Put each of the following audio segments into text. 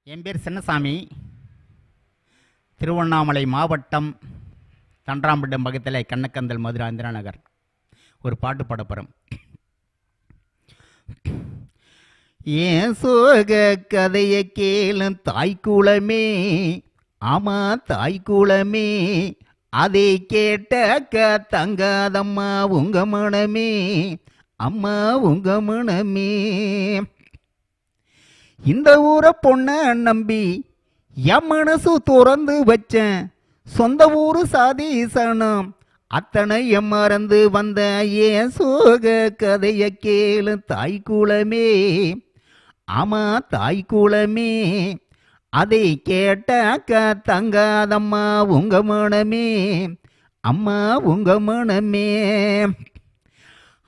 என் பேர் சின்னசாமி. திருவண்ணாமலை மாவட்டம் தண்டராம்பட்டம் பக்கத்தில் கண்ணக்கந்தல் மதுரை இந்திரா நகர். ஒரு பாட்டு பாடப்போகிறோம். ஏன் சோக கதையை கேளும் தாய்க்குளமே, ஆமா தாய்க்குளமே, அதை கேட்டாக்க தங்காதம்மா உங்க மனமே, அம்மா உங்க மனமே. இந்த ஊரை பொண்ண நம்பி என் மனசு துறந்து வச்சேன், சொந்த ஊரு சாதீசனம் அத்தனையும் மறந்து வந்த ஏன் சோக கதைய கேளு தாய்க்குளமே, ஆமா தாய்க்குளமே, அதை கேட்டாக்க தங்காதம்மா உங்க மனமே, அம்மா உங்க மனமே.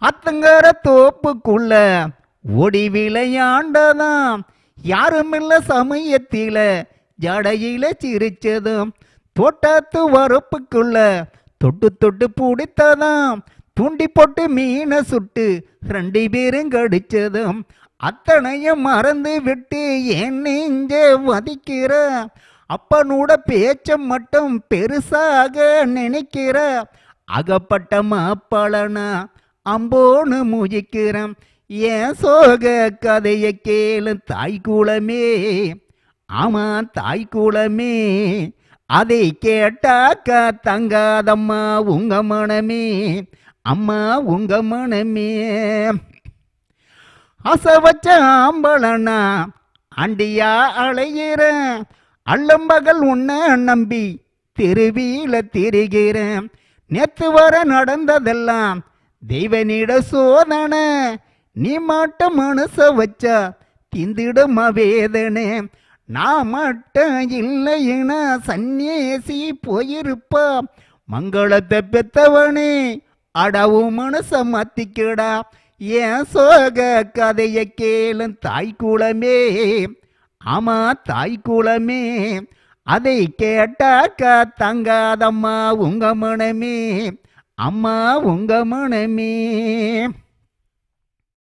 அத்தங்கர தோப்புக்குள்ள ஓடி விளையாண்டதாம், யாருமில்ல சமயத்தில ஜடையில சிரிச்சதும், தோட்டத்து வரப்புக்குள்ள தொட்டு தொட்டு பிடித்ததாம், தூண்டி போட்டு மீனை சுட்டு 2 பேரும் கடிச்சதும், அத்தனையும் மறந்து விட்டு என் நெஞ்ச வதிக்கிற, அப்பனோட பேச்ச மட்டும் பெருசாக நினைக்கிற, அகப்பட்ட மாப்பழனா அம்போன்னு முழிக்கிறேன். ஏன் சோக கதையை கேளு தாய்க்குளமே, ஆமா தாய்க்குளமே, அதை கேட்டாக்க தங்காதம்மா உங்க மனமே, அம்மா உங்க மனமே. ஆசை வச்ச ஆம்பளனா அண்டியா அலைகிறேன், அள்ளம்பகல் உன்னை நம்பி திருவியில திரிகிறேன். நேற்று வர நடந்ததெல்லாம் தெய்வனிட சோதனை, நீ மட்டும் மனச வச்சா திந்திடுமா வேதனை. நான் மட்டும் இல்லைன்னா சன்னியேசி போயிருப்பா, மங்களத்தை பெத்தவனே அடவு மனச மாத்திக்கடா. ஏன் சோக கதைய கேளு தாய்க்குளமே, ஆமா தாய்க்குளமே, அதை கேட்டாக்க தங்காதம்மா உங்க மனமே, அம்மா உங்க மனமே.